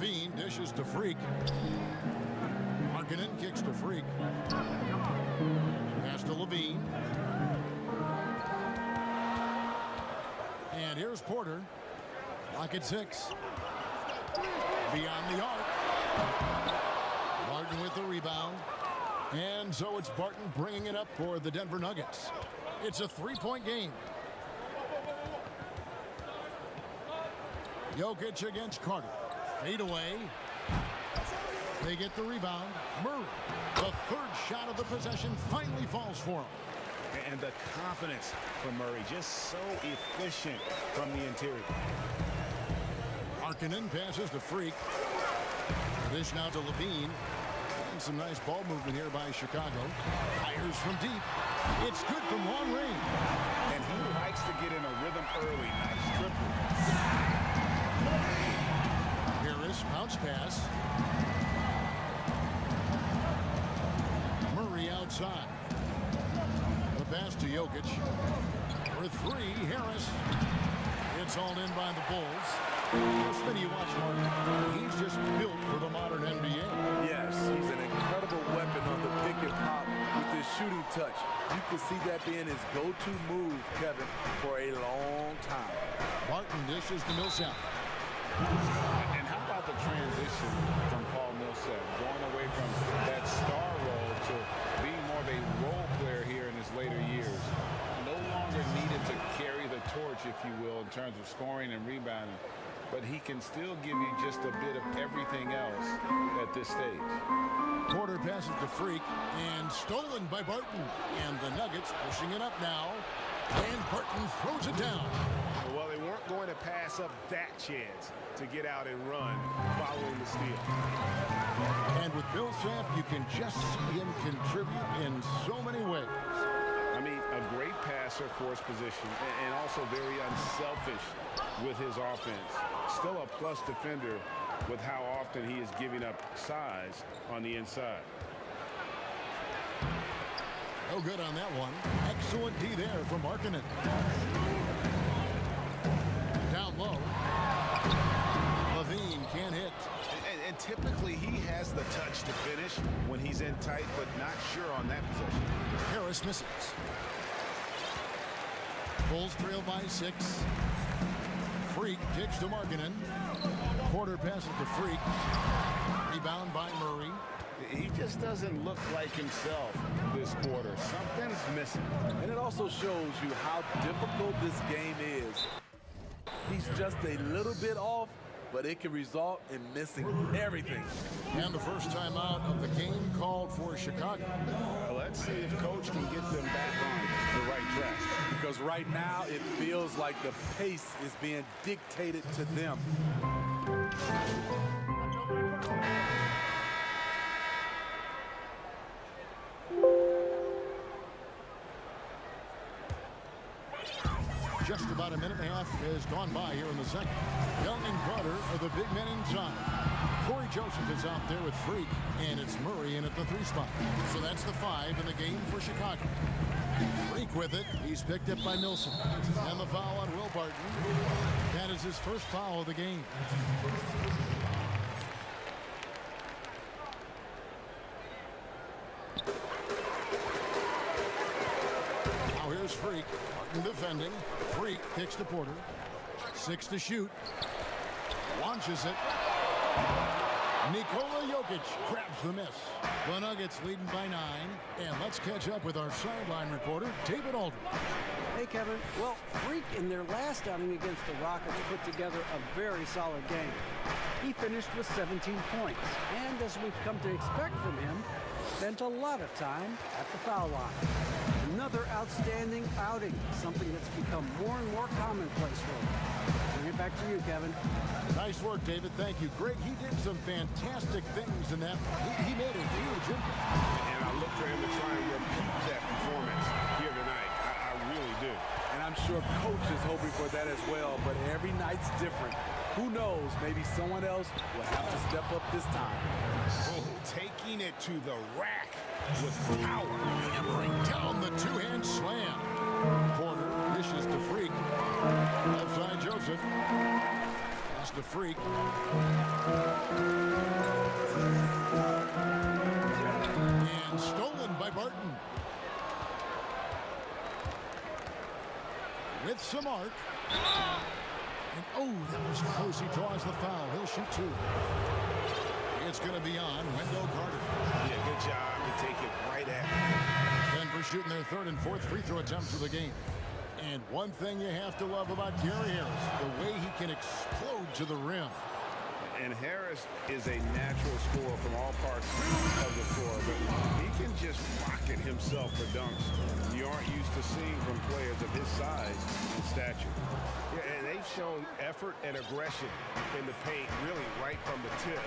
Levine dishes to Freak. Markkanen kicks to Freak. Pass to Levine. And here's Porter. Lock at 6. Beyond the arc. Barton with the rebound. And so it's Barton bringing it up for the Denver Nuggets. It's a 3-point game. Jokic against Carter. Fade away. They get the rebound. Murray. The third shot of the possession finally falls for him. And the confidence from Murray, just so efficient from the interior. Markkanen passes to Freak. Dish now to Levine. And some nice ball movement here by Chicago. Fires from deep. It's good from long range. And he likes to get in a rhythm early. Nice triple. Harris, bounce pass. Murray outside. The pass to Jokic. For 3, Harris. It's all in by the Bulls. Just when you watch Martin, he's just built for the modern NBA. Yes, he's an incredible weapon on the pick and pop with his shooting touch. You can see that being his go-to move, Kevin, for a long time. Martin dishes to Millsap. And how about the transition from Paul Millsap, going away from that star role to being more of a role player here in his later years. No longer needed to carry the torch, if you will, in terms of scoring and rebounding. But he can still give you just a bit of everything else at this stage. Porter passes to Freak and stolen by Barton. And the Nuggets pushing it up now. And Barton throws it down. Well, they weren't going to pass up that chance to get out and run following the steal. And with Millsap, you can just see him contribute in so many ways. I mean, a great passer for his position and also very unselfish with his offense. Still a plus defender with how often he is giving up size on the inside. No good on that one. Excellent D there from Markkanen. Down low. Levine can't hit. And typically he has the touch to finish when he's in tight, but not sure on that possession. Harris misses. Bulls trail by 6. Freak kicks to Markkanen. Porter passes to Freak. Rebound by Murray. He just doesn't look like himself this quarter. Something's missing. And it also shows you how difficult this game is. He's just a little bit off, but it can result in missing everything. And the first time out of the game called for Chicago. Well, let's see if Coach can get them back on the right track. Because right now it feels like the pace is being dictated to them. Just about a minute and a half has gone by here in the second. Young and Carter are the big men inside. Corey Joseph is out there with Freak, and it's Murray in at the 3 spot. So that's the 5 in the game for Chicago. Freak with it. He's picked up by Millsap. And the foul on Will Barton. That is his first foul of the game. Now here's Freak. Barton defending. Freak kicks to Porter. 6 to shoot. Launches it. Nikola Jokic grabs the miss. The Nuggets leading by 9. And let's catch up with our sideline reporter, David Aldridge. Hey, Kevin. Well, Freak in their last outing against the Rockets put together a very solid game. He finished with 17 points. And as we've come to expect from him, spent a lot of time at the foul line. Another outstanding outing, something that's become more and more commonplace for him. Bring it back to you, Kevin. Nice work, David. Thank you. Greg, he did some fantastic things in that. He made a huge impact. And I look for him to try and repeat that performance here tonight. I really do. And I'm sure Coach is hoping for that as well, but every night's different. Who knows, maybe someone else will have to step up this time. Oh, taking it to the rack with power. Hammering down the two-hand slam. Porter dishes to Freak. Left side Joseph. Pass to Freak. with some arc. And, oh, that was close. He draws the foul. He'll shoot two. It's going to be on Wendell Carter. Yeah, good job to take it right at him. Denver shooting their third and fourth free throw attempts of the game. And one thing you have to love about Gary Harris, the way he can explode to the rim. And Harris is a natural scorer from all parts of the floor, but he can just rocket himself for dunks you aren't used to seeing from players of his size and stature. Yeah, and they've shown effort and aggression in the paint, really right from the tip.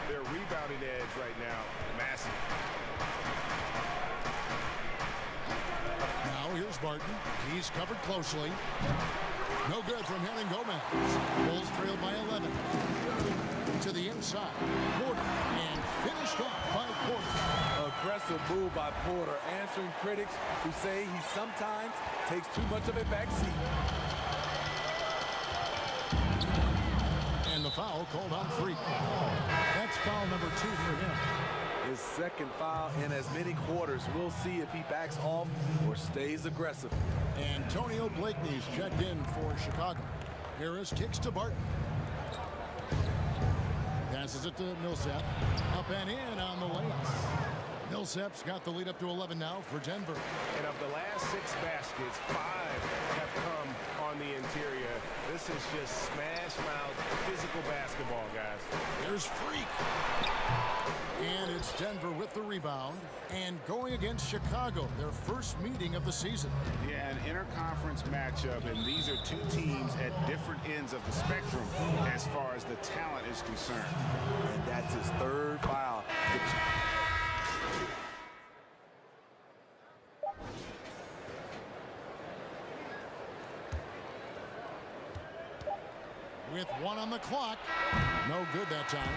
Their rebounding edge right now, massive. Now here's Barton. He's covered closely. No good from Hernan Gomez. Bulls trailed by 11. To the inside. Porter. And finished off by Porter. Aggressive move by Porter, answering critics who say he sometimes takes too much of a back seat. And the foul called on Freak. That's foul number 2 for him. His second foul in as many quarters. We'll see if he backs off or stays aggressive. Antonio Blakeney's checked in for Chicago. Harris kicks to Barton. Passes it to Millsap. Up and in on the layup. Millsap's got the lead up to 11 now for Denver. And of the last 6 baskets, 5 have come on the interior. This is just smash mouth physical basketball, guys. There's Freak. And it's Denver with the rebound and going against Chicago, their first meeting of the season. Yeah, an interconference matchup, and these are two teams at different ends of the spectrum as far as the talent is concerned. And that's his third foul. With 1 on the clock. No good that time.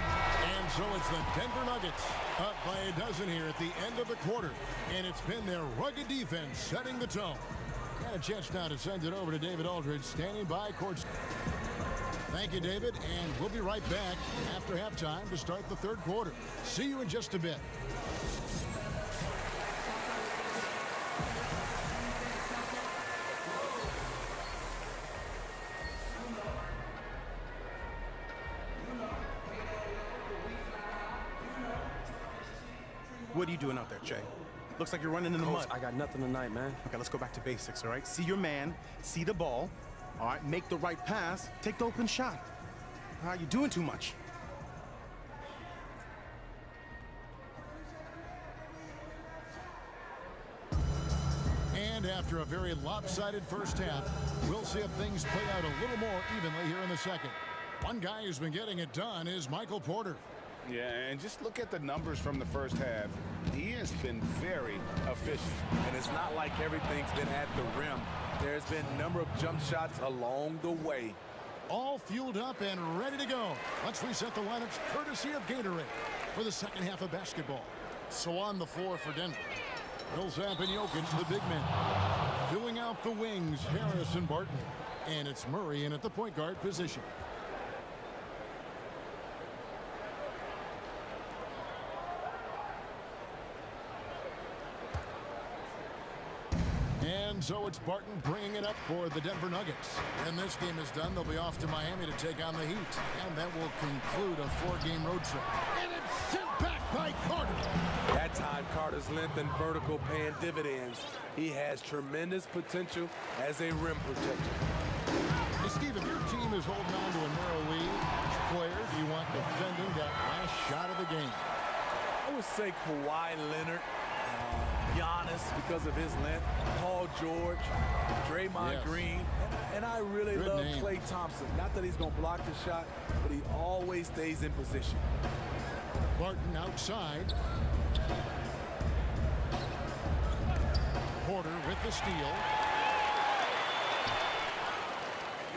And so it's the Denver Nuggets up by a dozen here at the end of the quarter. And it's been their rugged defense setting the tone. Got a chance now to send it over to David Aldridge, standing by court. Thank you, David. And we'll be right back after halftime to start the third quarter. See you in just a bit. What are you doing out there, Jay? Looks like you're running in the mud. I got nothing tonight, man. Okay, let's go back to basics, all right? See your man, see the ball, all right? Make the right pass, take the open shot. All right, you're doing too much. And after a very lopsided first half, we'll see if things play out a little more evenly here in the second. One guy who's been getting it done is Michael Porter. Yeah, and just look at the numbers from the first half. He has been very efficient. And it's not like everything's been at the rim. There's been a number of jump shots along the way. All fueled up and ready to go. Let's reset the lineups courtesy of Gatorade for the second half of basketball. So on the floor for Denver, Millsap and Jokic, the big men. Filling out the wings, Harris and Barton. And it's Murray in at the point guard position. And so it's Barton bringing it up for the Denver Nuggets. When this game is done, they'll be off to Miami to take on the Heat. And that will conclude a 4-game road trip. And it's sent back by Carter. That time, Carter's length and vertical paying dividends. He has tremendous potential as a rim protector. Hey, Steve, if your team is holding on to a narrow lead, which player do you want defending that last shot of the game? I would say Kawhi Leonard, Giannis because of his length, Paul George, Draymond Green, and I really love Klay Thompson. Not that he's going to block the shot, but he always stays in position. Barton outside. Porter with the steal.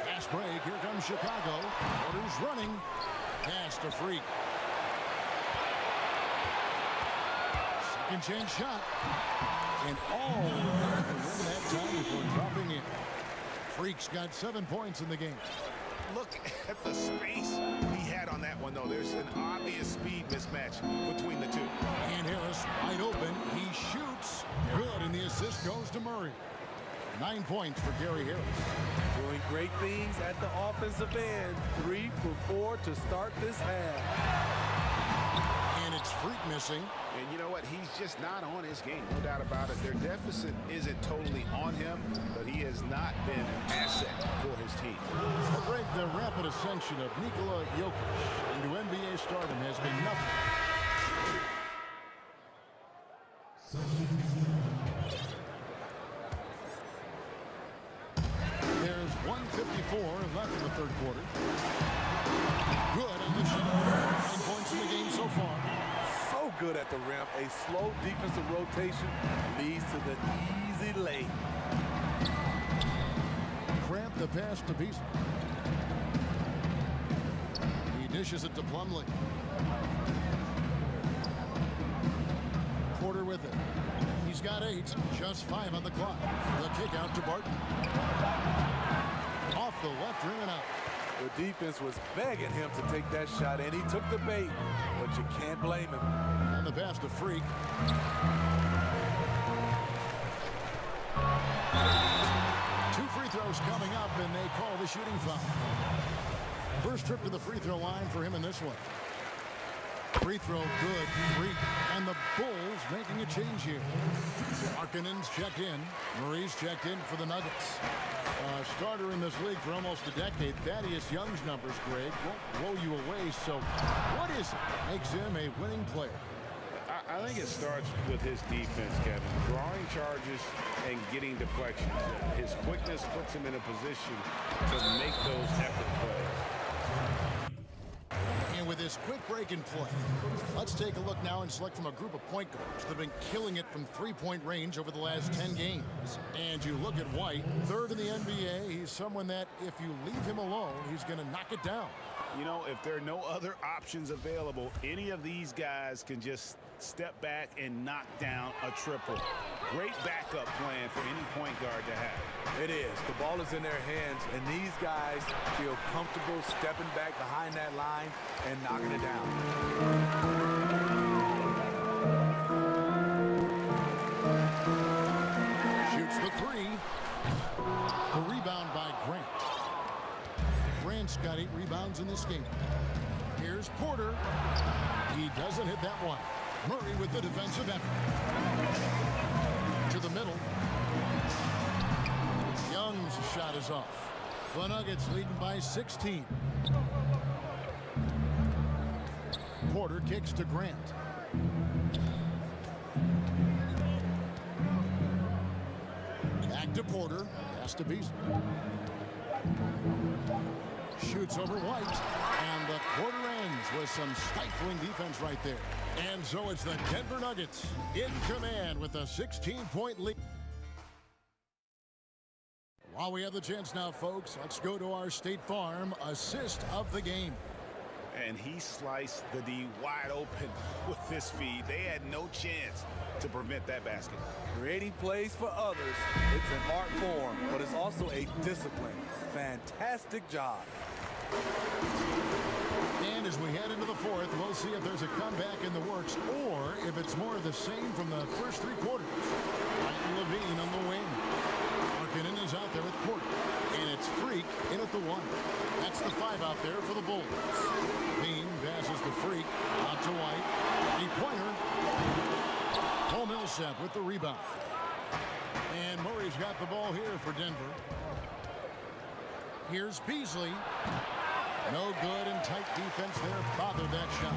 Fast break. Here comes Chicago. Porter's running. Pass to Freak. Second chance shot. And all that time before dropping in. Freak's got 7 points in the game. Look at the space he had on that one, though. There's an obvious speed mismatch between the two. And Harris wide open. He shoots. Good, and the assist goes to Murray. 9 points for Gary Harris. Doing great things at the offensive end. 3 for 4 to start this half. And it's Freak missing. And you know what? He's just not on his game. No doubt about it. Their deficit isn't totally on him, but he has not been an asset for his team. Well, Greg, the rapid ascension of Nikola Jokic into NBA stardom has been nothing. There's 1:54 left in the third quarter. Good on the shot. 9 points in the game so far. So good at the rim. A slow defensive rotation leads to the easy lay. Cramp the pass to Beasley. He dishes it to Plumlee. Porter with it. He's got 8, just 5 on the clock. The kick out to Barton. Off the left rim and out. The defense was begging him to take that shot, and he took the bait, but you can't blame him. And the pass to Freak. 2 free throws coming up, and they call the shooting foul. First trip to the free throw line for him in this one. Free throw good, Freak, and the Bulls making a change here. Markkanen's checked in. Murray's checked in for the Nuggets. Starter in this league for almost a decade. Thaddeus Young's numbers, Greg, won't blow you away. So what is it that makes him a winning player? I think it starts with his defense, Kevin. Drawing charges and getting deflections. His quickness puts him in a position to make those effort plays. And with his quick break and play, let's take a look now and select from a group of point guards that have been killing it from three-point range over the last 10 games. And you look at White, 3rd in the NBA. He's someone that if you leave him alone, he's going to knock it down. You know, if there are no other options available, any of these guys can just step back and knock down a triple. Great backup plan for any point guard to have. It is. The ball is in their hands, and these guys feel comfortable stepping back behind that line and knocking it down. Shoots the 3. The rebound by Grant. Grant's got 8 rebounds in this game. Here's Porter. He doesn't hit that one. Murray with the defensive effort. To the middle. Young's shot is off. The Nuggets leading by 16. Porter kicks to Grant. Back to Porter. Pass to Beasley. Shoots over White, and the quarter ends with some stifling defense right there. And so it's the Denver Nuggets in command with a 16-point lead. While we have the chance now, folks, let's go to our State Farm assist of the game. And he sliced the D wide open with this feed. They had no chance to prevent that basket. Creating plays for others, it's an art form, but it's also a discipline. Fantastic job. And as we head into the 4th, we'll see if there's a comeback in the works or if it's more of the same from the first 3 quarters. Levine on the wing. Markkanen is out there with Porter. And it's Freak in at the 1. That's the 5 out there for the Bulls. Bean passes to Freak. Out to White. 3-pointer. Paul Millsap with the rebound. And Murray's got the ball here for Denver. Here's Beasley. No good, and tight defense there bothered that shot.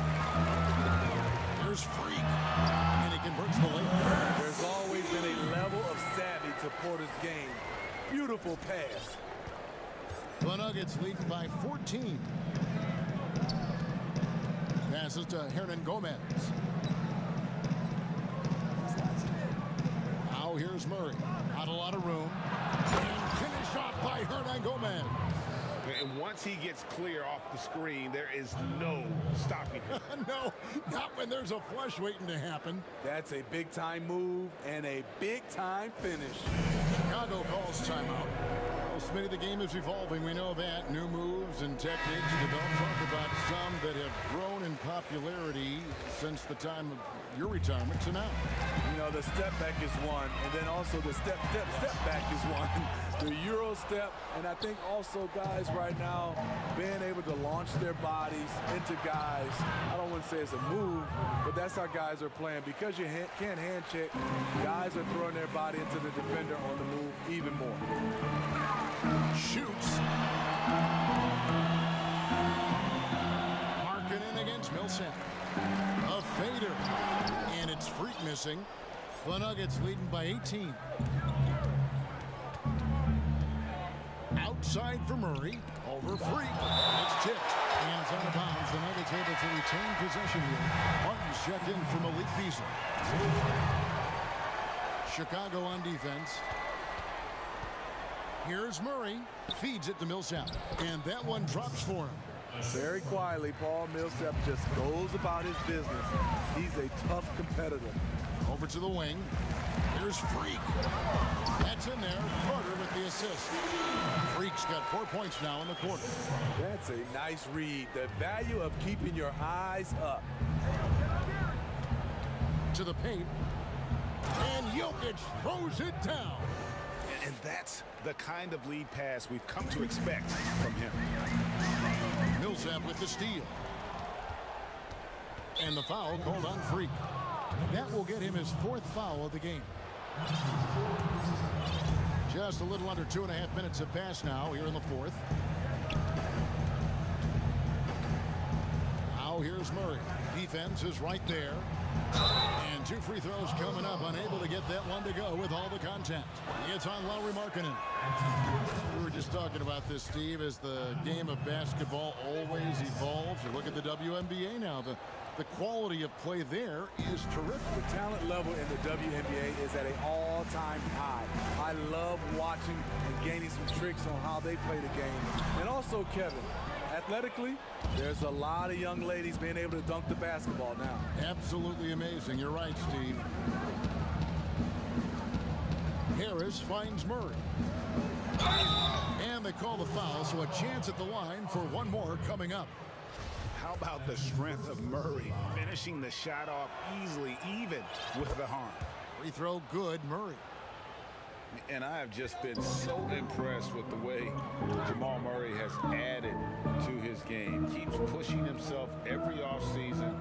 There's Freak, and he converts the layup. There's always been a level of savvy to Porter's game. Beautiful pass. The Nuggets leading by 14. Passes to Hernan Gomez. Now here's Murray. Not a lot of room. And finished off by Hernan Gomez. And once he gets clear off the screen, there is no stopping him. No, not when there's a flush waiting to happen. That's a big-time move and a big-time finish. Chicago calls timeout. Well, Smitty, the game is evolving. We know that. New moves and techniques developed. Talk about some that have grown in popularity since the time of your retirement to now. You know, the step back is one, and then also the step back is one. The Euro step, and I think also guys right now being able to launch their bodies into guys. I don't want to say it's a move, but that's how guys are playing. Because you can't hand check, guys are throwing their body into the defender on the move even more. Shoots. Marking in against Millsap. A fader. And it's Freak missing. The Nuggets leading by 18. Outside for Murray. Over Freak. It's tipped. And it's out of bounds. The Nuggets able to retain possession here. Martin's checked in for Malik Beasley. Chicago on defense. Here's Murray. Feeds it to Millsap. And that one drops for him. Very quietly, Paul Millsap just goes about his business. He's a tough competitor. Over to the wing. Here's Freak. That's in there. Carter with the assist. Freak's got 4 points now in the quarter. That's a nice read. The value of keeping your eyes up. To the paint. And Jokic throws it down. And that's the kind of lead pass we've come to expect from him. Millsap with the steal. And the foul called on Freak. That will get him his 4th foul of the game. Just a little under 2.5 minutes have passed now here in the 4th. Now here's Murray. Defense is right there. And 2 free throws coming up. Unable to get that one to go with all the contact. It's on Lauri Markkanen. We were just talking about this, Steve, as the game of basketball always evolves. You look at the WNBA now. The quality of play there is terrific. The talent level in the WNBA is at an all-time high. I love watching and gaining some tricks on how they play the game. And also, Kevin, athletically, there's a lot of young ladies being able to dunk the basketball now. Absolutely amazing. You're right, Steve. Harris finds Murray. And they call the foul, so a chance at the line for one more coming up. How about the strength of Murray finishing the shot off easily, even with the harm? Free throw good, Murray. And I have just been so impressed with the way Jamal Murray has added to his game. Keeps pushing himself every offseason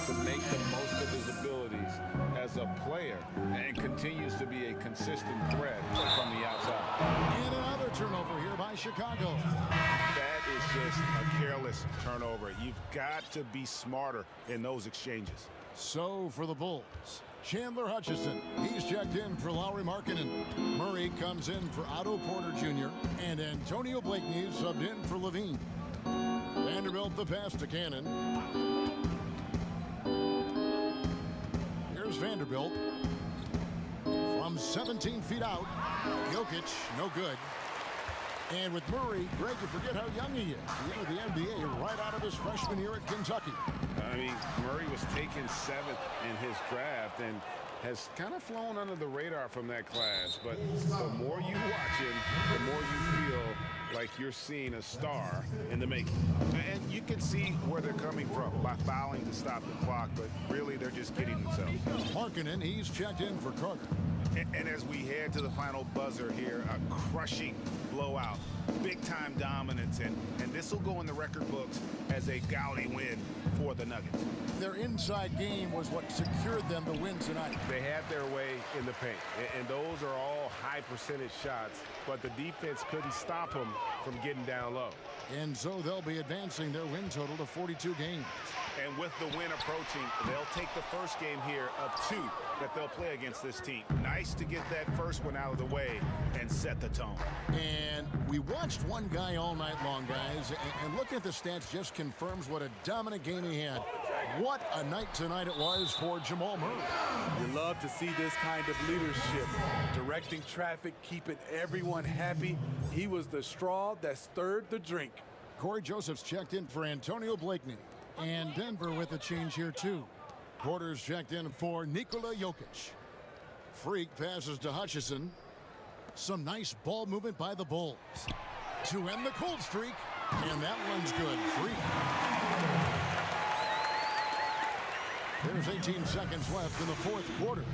to make the most of his abilities as a player and continues to be a consistent threat from the outside. And another turnover here by Chicago. That is just a careless turnover. You've got to be smarter in those exchanges. So for the Bulls, Chandler Hutchison. He's checked in for Lauri Markkanen. Murray comes in for Otto Porter Jr. And Antonio Blakeney subbed in for Levine. Vanderbilt the pass to Cannon. Here's Vanderbilt. From 17 feet out. Jokic, no good. And with Murray, Greg, you forget how young he is. He entered the NBA right out of his freshman year at Kentucky. I mean, Murray was taken 7th in his draft and has kind of flown under the radar from that class. But the more you watch him, the more you feel like you're seeing a star in the making. And you can see where they're coming from by fouling to stop the clock, but really they're just kidding themselves. Markkanen, he's checked in for Carter. And as we head to the final buzzer here, a crushing blowout, big-time dominance, and this will go in the record books as a gaudy win for the Nuggets. Their inside game was what secured them the win tonight. They had their way in the paint, and those are all high-percentage shots, but the defense couldn't stop them from getting down low. And so they'll be advancing their win total to 42 games. And with the win approaching, they'll take the first game here of 2 that they'll play against this team. Nice to get that first one out of the way and set the tone. And we watched one guy all night long, guys, and looking at the stats just confirms what a dominant game he had. What a night tonight it was for Jamal Murray. You love to see this kind of leadership, directing traffic, keeping everyone happy. He was the straw that stirred the drink. Corey Joseph's checked in for Antonio Blakeney. And Denver with a change here, too. Porter's checked in for Nikola Jokic. Freak passes to Hutchison. Some nice ball movement by the Bulls to end the cold streak, and that one's good. Free. There's 18 seconds left in the fourth quarter.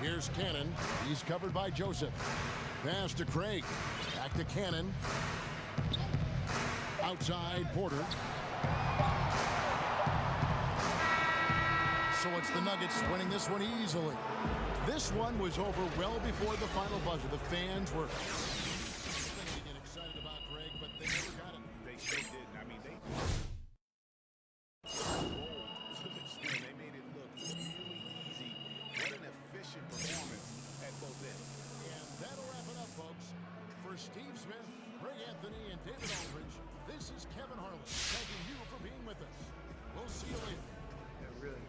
Here's Cannon. He's covered by Joseph. Pass to Craig. Back to Cannon. Outside Porter. So it's the Nuggets winning this one easily. This one was over well before the final buzzer. The fans were getting excited about Greg, but they never got it. They sure didn't. I mean, they made it look really easy. What an efficient performance at both ends. And that'll wrap it up, folks. For Steve Smith, Greg Anthony, and David Aldridge, this is Kevin Harlan thanking you for being with us. We'll see you later. Yeah, really.